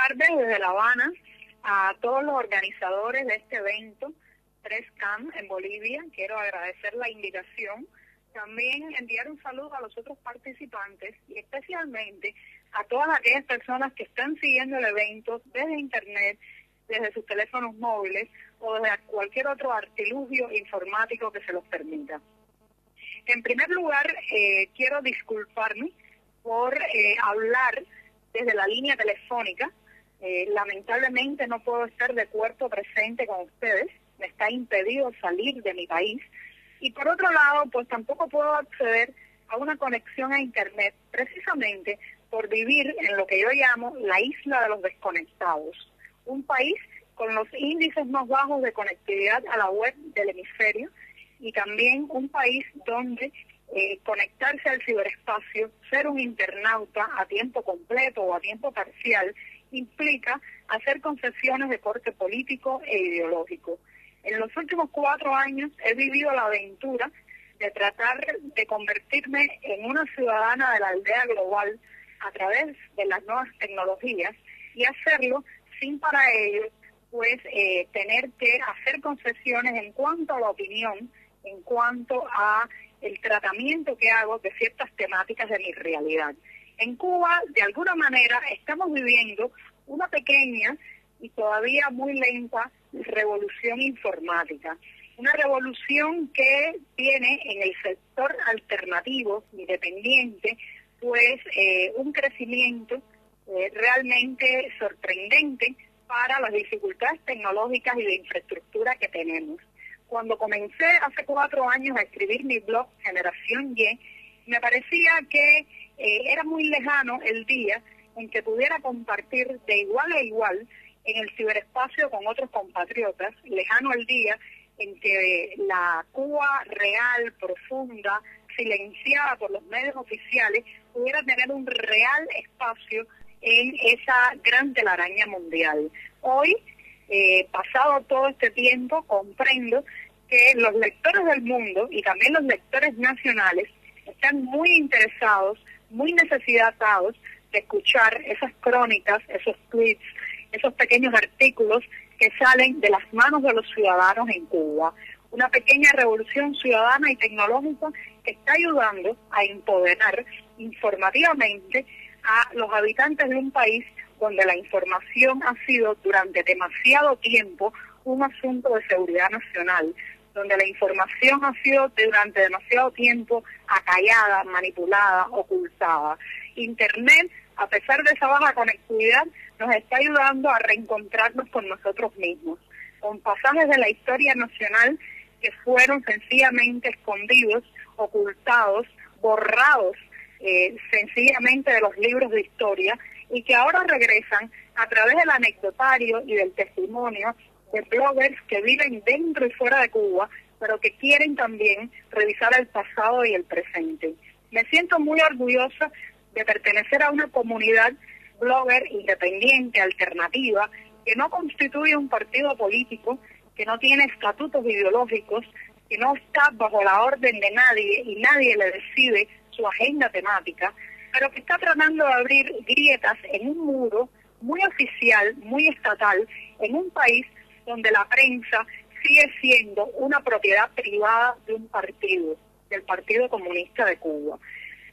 tardes desde La Habana a todos los organizadores de este evento, 3CAM en Bolivia. Quiero agradecer la invitación. También enviar un saludo a los otros participantes y especialmente a todas aquellas personas que están siguiendo el evento desde internet, desde sus teléfonos móviles o desde cualquier otro artilugio informático que se los permita. En primer lugar, quiero disculparme por hablar desde la línea telefónica. Lamentablemente no puedo estar de cuerpo presente con ustedes, me está impedido salir de mi país. Y por otro lado, pues tampoco puedo acceder a una conexión a internet, precisamente por vivir en lo que yo llamo la isla de los desconectados, un país con los índices más bajos de conectividad a la web del hemisferio y también un país donde conectarse al ciberespacio, ser un internauta a tiempo completo o a tiempo parcial, implica hacer concesiones de corte político e ideológico. En los últimos 4 años he vivido la aventura de tratar de convertirme en una ciudadana de la aldea global a través de las nuevas tecnologías y hacerlo sin para ello pues tener que hacer concesiones en cuanto a la opinión, en cuanto a el tratamiento que hago de ciertas temáticas de mi realidad. En Cuba, de alguna manera, estamos viviendo una pequeña y todavía muy lenta revolución informática. Una revolución que tiene en el sector alternativo, independiente, pues un crecimiento realmente sorprendente para las dificultades tecnológicas y de infraestructura que tenemos. Cuando comencé hace 4 años a escribir mi blog Generación Y, me parecía que era muy lejano el día en que pudiera compartir de igual a igual en el ciberespacio con otros compatriotas, lejano el día en que la Cuba real, profunda, silenciada por los medios oficiales, pudiera tener un real espacio en esa gran telaraña mundial. Hoy, pasado todo este tiempo, comprendo que los lectores del mundo y también los lectores nacionales están muy interesados, muy necesitados de escuchar esas crónicas, esos tweets, esos pequeños artículos que salen de las manos de los ciudadanos en Cuba. Una pequeña revolución ciudadana y tecnológica que está ayudando a empoderar informativamente a los habitantes de un país donde la información ha sido durante demasiado tiempo un asunto de seguridad nacional, donde la información ha sido durante demasiado tiempo acallada, manipulada, ocultada. Internet, a pesar de esa baja conectividad, nos está ayudando a reencontrarnos con nosotros mismos, con pasajes de la historia nacional que fueron sencillamente escondidos, ocultados, borrados sencillamente de los libros de historia y que ahora regresan a través del anecdotario y del testimonio de bloggers que viven dentro y fuera de Cuba, pero que quieren también revisar el pasado y el presente. Me siento muy orgullosa de pertenecer a una comunidad blogger independiente, alternativa, que no constituye un partido político, que no tiene estatutos ideológicos, que no está bajo la orden de nadie y nadie le decide su agenda temática, pero que está tratando de abrir grietas en un muro muy oficial, muy estatal, en un país donde la prensa sigue siendo una propiedad privada de un partido, del Partido Comunista de Cuba.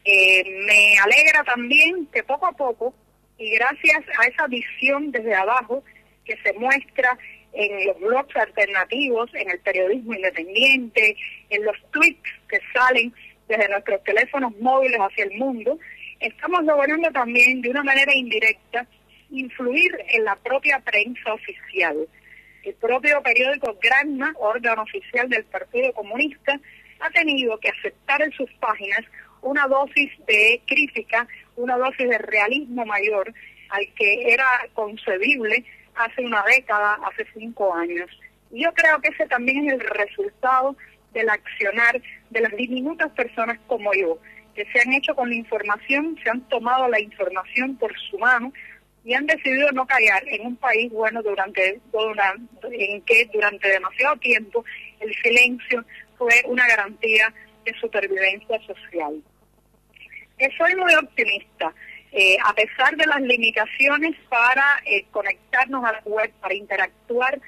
Me alegra también que poco a poco, y gracias a esa visión desde abajo que se muestra en los blogs alternativos, en el periodismo independiente, en los tweets que salen desde nuestros teléfonos móviles hacia el mundo, estamos logrando también de una manera indirecta influir en la propia prensa oficial. El propio periódico Granma, órgano oficial del Partido Comunista, ha tenido que aceptar en sus páginas una dosis de crítica, una dosis de realismo mayor al que era concebible hace una década, hace 5 años. Y yo creo que ese también es el resultado del accionar de las diminutas personas como yo, que se han hecho con la información, se han tomado la información por su mano y han decidido no callar en un país en que durante demasiado tiempo el silencio fue una garantía de supervivencia social. Soy muy optimista. a pesar de las limitaciones para conectarnos a la web, para interactuar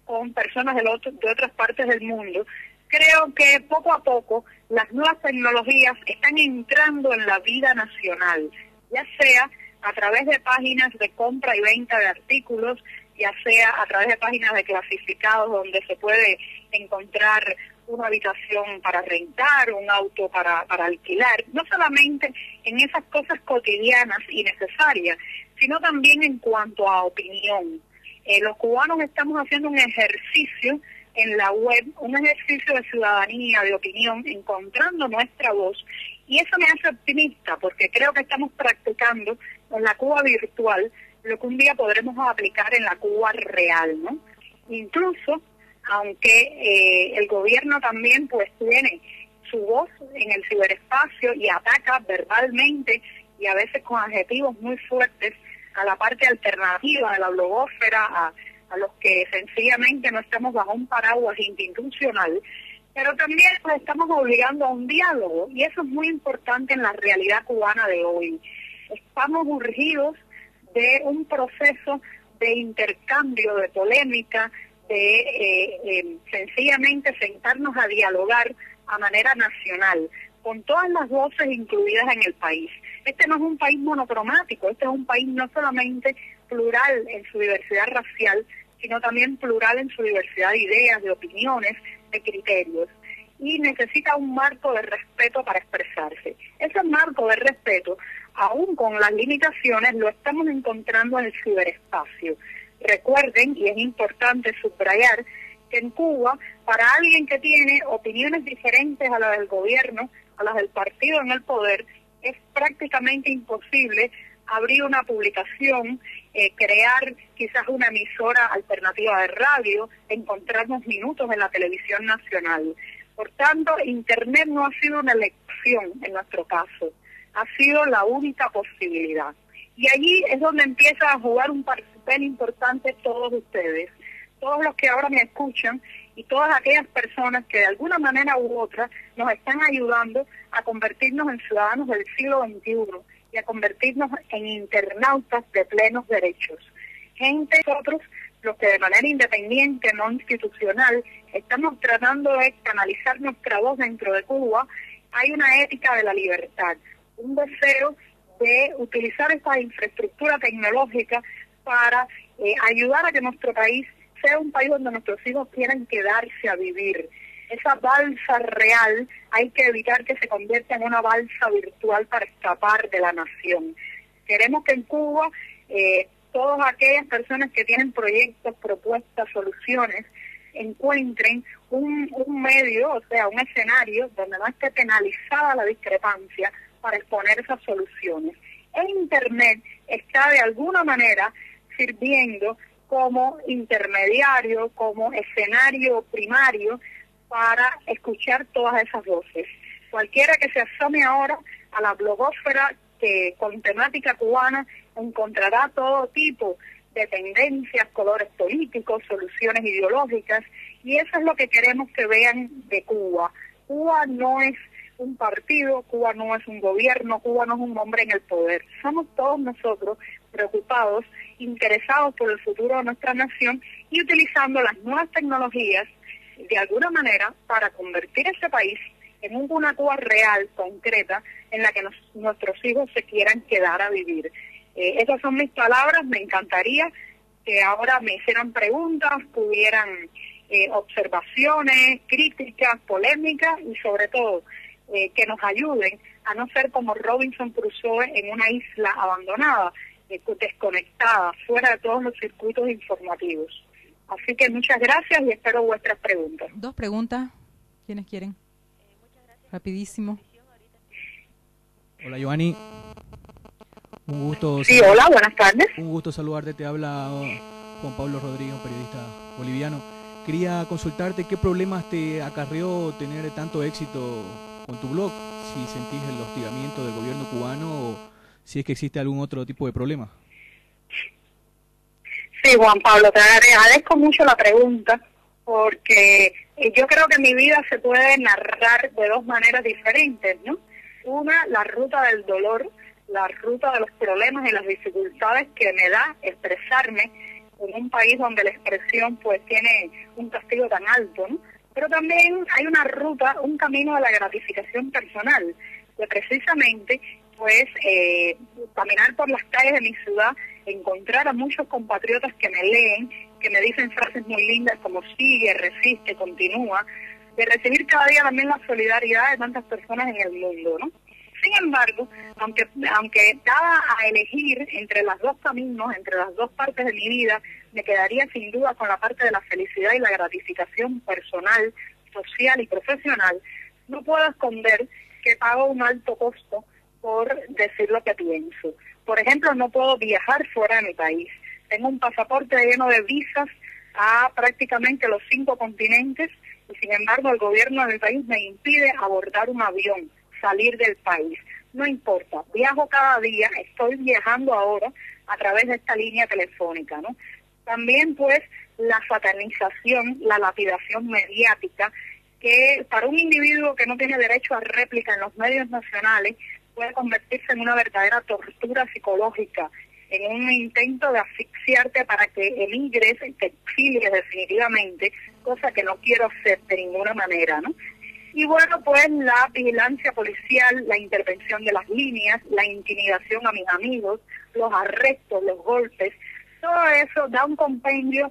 con personas de otras partes del mundo, creo que poco a poco las nuevas tecnologías están entrando en la vida nacional, ya sea a través de páginas de compra y venta de artículos, ya sea a través de páginas de clasificados donde se puede encontrar una habitación para rentar, un auto para alquilar, no solamente en esas cosas cotidianas y necesarias, sino también en cuanto a opinión. Los cubanos estamos haciendo un ejercicio en la web, un ejercicio de ciudadanía, de opinión, encontrando nuestra voz, y eso me hace optimista porque creo que estamos practicando en la Cuba virtual lo que un día podremos aplicar en la Cuba real, ¿no? Incluso, aunque el gobierno también pues tiene su voz en el ciberespacio y ataca verbalmente y a veces con adjetivos muy fuertes a la parte alternativa de la blogósfera, a los que sencillamente no estamos bajo un paraguas institucional, pero también nos estamos obligando a un diálogo, y eso es muy importante en la realidad cubana de hoy. Estamos urgidos de un proceso de intercambio, de polémica, de sencillamente sentarnos a dialogar a manera nacional, con todas las voces incluidas en el país. Este no es un país monocromático, este es un país no solamente plural en su diversidad racial, sino también plural en su diversidad de ideas, de opiniones, de criterios. Y necesita un marco de respeto para expresarse. Ese marco de respeto, aún con las limitaciones, lo estamos encontrando en el ciberespacio. Recuerden, y es importante subrayar, que en Cuba, para alguien que tiene opiniones diferentes a las del gobierno, a las del partido en el poder, es prácticamente imposible abrir una publicación, crear quizás una emisora alternativa de radio, encontrarnos minutos en la televisión nacional. Por tanto, Internet no ha sido una elección en nuestro caso, ha sido la única posibilidad. Y allí es donde empieza a jugar un papel importante todos ustedes, todos los que ahora me escuchan y todas aquellas personas que de alguna manera u otra nos están ayudando a convertirnos en ciudadanos del siglo XXI y a convertirnos en internautas de plenos derechos. Gente, nosotros, los que de manera independiente, no institucional, estamos tratando de canalizar nuestra voz dentro de Cuba, hay una ética de la libertad, un deseo de utilizar esta infraestructura tecnológica para ayudar a que nuestro país sea un país donde nuestros hijos quieran quedarse a vivir. Esa balsa real hay que evitar que se convierta en una balsa virtual para escapar de la nación. Queremos que en Cuba todas aquellas personas que tienen proyectos, propuestas, soluciones, encuentren un medio, o sea, un escenario donde no esté penalizada la discrepancia para exponer esas soluciones. El Internet está de alguna manera sirviendo como intermediario, como escenario primario para escuchar todas esas voces. Cualquiera que se asome ahora a la blogósfera que con temática cubana encontrará todo tipo de tendencias, colores políticos, soluciones ideológicas, y eso es lo que queremos que vean de Cuba. Cuba no es un partido, Cuba no es un gobierno, Cuba no es un hombre en el poder. Somos todos nosotros preocupados, interesados por el futuro de nuestra nación y utilizando las nuevas tecnologías de alguna manera para convertir ese país en una Cuba real, concreta, en la que nuestros hijos se quieran quedar a vivir. Esas son mis palabras. Me encantaría que ahora me hicieran preguntas, pudieran observaciones, críticas, polémicas y sobre todo que nos ayuden a no ser como Robinson Crusoe en una isla abandonada, desconectada, fuera de todos los circuitos informativos. Así que muchas gracias y espero vuestras preguntas. Dos preguntas. ¿Quiénes quieren? Rapidísimo. Hola, Giovanni. Un gusto. Sí, hola, buenas tardes. Un gusto saludarte. Te habla Juan Pablo Rodríguez, un periodista boliviano. Quería consultarte qué problemas te acarreó tener tanto éxito con tu blog, si sentís el hostigamiento del gobierno cubano o si es que existe algún otro tipo de problema. Sí, Juan Pablo, te agradezco mucho la pregunta porque yo creo que mi vida se puede narrar de dos maneras diferentes, ¿no? Una, la ruta del dolor, la ruta de los problemas y las dificultades que me da expresarme en un país donde la expresión pues tiene un castigo tan alto, ¿no? Pero también hay una ruta, un camino de la gratificación personal, de precisamente pues caminar por las calles de mi ciudad, encontrar a muchos compatriotas que me leen, que me dicen frases muy lindas como sigue, resiste, continúa, de recibir cada día también la solidaridad de tantas personas en el mundo, ¿no? Sin embargo, aunque dada a elegir entre los dos caminos, entre las dos partes de mi vida, me quedaría sin duda con la parte de la felicidad y la gratificación personal, social y profesional, no puedo esconder que pago un alto costo por decir lo que pienso. Por ejemplo, no puedo viajar fuera de mi país. Tengo un pasaporte lleno de visas a prácticamente los 5 continentes y sin embargo el gobierno de mi país me impide abordar un avión, salir del país. No importa, viajo cada día, estoy viajando ahora a través de esta línea telefónica, ¿no? También pues la satanización, la lapidación mediática, que para un individuo que no tiene derecho a réplica en los medios nacionales puede convertirse en una verdadera tortura psicológica, en un intento de asfixiarte para que emigres y te exilies definitivamente, cosa que no quiero hacer de ninguna manera, ¿no? Y bueno, pues la vigilancia policial, la intervención de las líneas, la intimidación a mis amigos, los arrestos, los golpes, todo eso da un compendio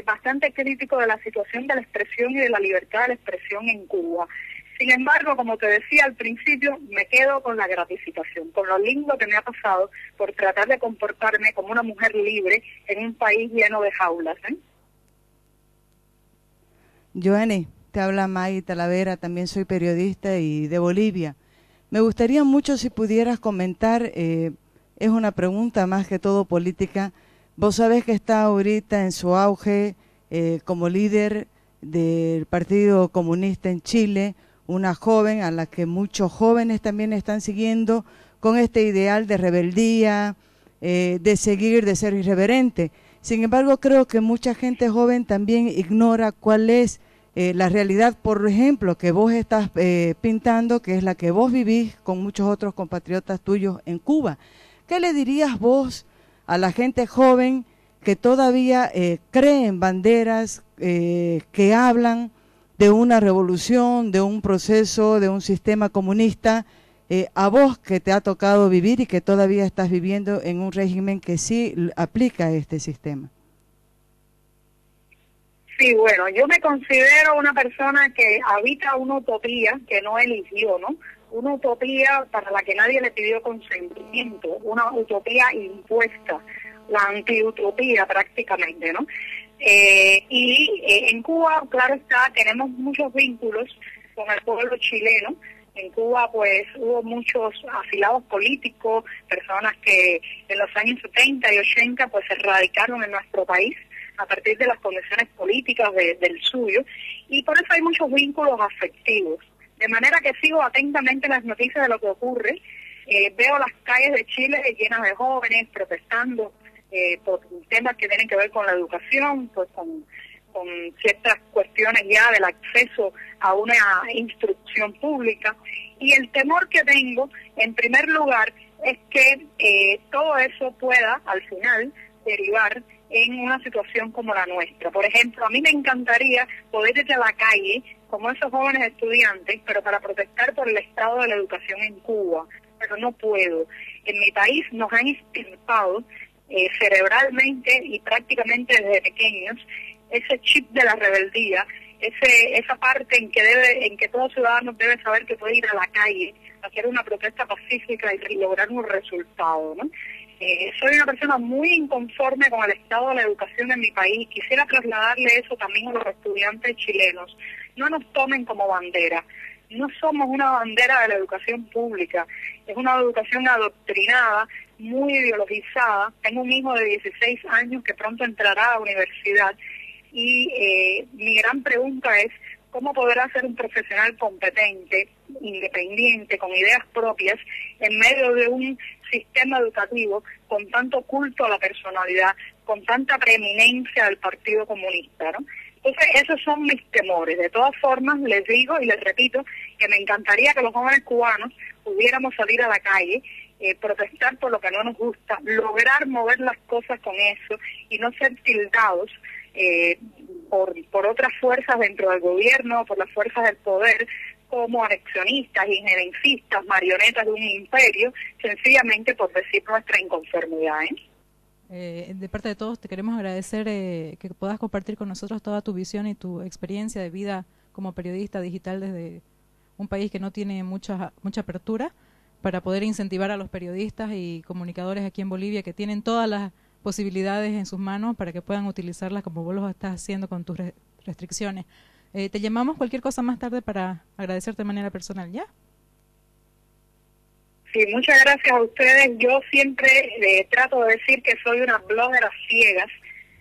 bastante crítico de la situación de la expresión y de la libertad de la expresión en Cuba. Sin embargo, como te decía al principio, me quedo con la gratificación, con lo lindo que me ha pasado por tratar de comportarme como una mujer libre en un país lleno de jaulas, ¿eh? Joanny, te habla Maggie Talavera, también soy periodista y de Bolivia. Me gustaría mucho si pudieras comentar, es una pregunta más que todo política. Vos sabés que está ahorita en su auge como líder del Partido Comunista en Chile, una joven a la que muchos jóvenes también están siguiendo con este ideal de rebeldía, de seguir, de ser irreverente. Sin embargo, creo que mucha gente joven también ignora cuál es la realidad, por ejemplo, que vos estás pintando, que es la que vos vivís con muchos otros compatriotas tuyos en Cuba. ¿Qué le dirías vos a la gente joven que todavía cree en banderas, que hablan de una revolución, de un proceso, de un sistema comunista, a vos que te ha tocado vivir y que todavía estás viviendo en un régimen que sí aplica este sistema? Sí, bueno, yo me considero una persona que habita una utopía que no eligió, ¿no? Una utopía para la que nadie le pidió consentimiento, una utopía impuesta, la antiutopía prácticamente, ¿no? En Cuba, claro está, tenemos muchos vínculos con el pueblo chileno. En Cuba, pues, hubo muchos afilados políticos, personas que en los años 70 y 80, pues, se radicaron en nuestro país a partir de las condiciones políticas del suyo, y por eso hay muchos vínculos afectivos. De manera que sigo atentamente las noticias de lo que ocurre, veo las calles de Chile llenas de jóvenes protestando por temas que tienen que ver con la educación, pues con ciertas cuestiones ya del acceso a una instrucción pública, y el temor que tengo, en primer lugar, es que todo eso pueda, al final, derivar en una situación como la nuestra. Por ejemplo, a mí me encantaría poder ir a la calle, como esos jóvenes estudiantes, pero para protestar por el estado de la educación en Cuba, pero no puedo. En mi país nos han extirpado cerebralmente y prácticamente desde pequeños ese chip de la rebeldía, esa parte en que todo ciudadano debe saber que puede ir a la calle, hacer una protesta pacífica y lograr un resultado, ¿no? Soy una persona muy inconforme con el estado de la educación en mi país. Quisiera trasladarle eso también a los estudiantes chilenos. No nos tomen como bandera. No somos una bandera de la educación pública. Es una educación adoctrinada, muy ideologizada. Tengo un hijo de 16 años que pronto entrará a la universidad. Y mi gran pregunta es, ¿cómo podrá ser un profesional competente, independiente, con ideas propias, en medio de un sistema educativo con tanto culto a la personalidad, con tanta preeminencia del Partido Comunista, ¿no? Entonces, esos son mis temores. De todas formas, les digo y les repito que me encantaría que los jóvenes cubanos pudiéramos salir a la calle, protestar por lo que no nos gusta, lograr mover las cosas con eso y no ser tildados por otras fuerzas dentro del gobierno, por las fuerzas del poder, como anexionistas, injerencistas, marionetas de un imperio, sencillamente por decir nuestra inconformidad. De parte de todos te queremos agradecer que puedas compartir con nosotros toda tu visión y tu experiencia de vida como periodista digital desde un país que no tiene mucha apertura, para poder incentivar a los periodistas y comunicadores aquí en Bolivia que tienen todas las posibilidades en sus manos para que puedan utilizarlas como vos lo estás haciendo con tus restricciones. Te llamamos cualquier cosa más tarde para agradecerte de manera personal, ¿ya? Sí, muchas gracias a ustedes. Yo siempre trato de decir que soy una blogger a ciegas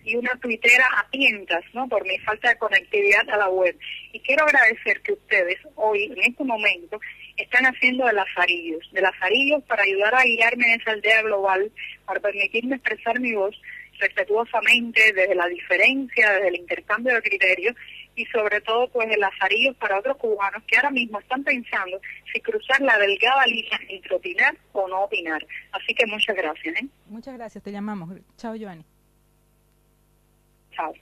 y una tuitera a tientas, ¿no? Por mi falta de conectividad a la web. Y quiero agradecer que ustedes hoy, en este momento, están haciendo de lazarillos para ayudar a guiarme en esa aldea global, para permitirme expresar mi voz respetuosamente, desde la diferencia, desde el intercambio de criterios, y sobre todo pues de lazarillos para otros cubanos que ahora mismo están pensando si cruzar la delgada línea entre opinar o no opinar. Así que muchas gracias. Muchas gracias, te llamamos. Chao, Giovanni. Chao.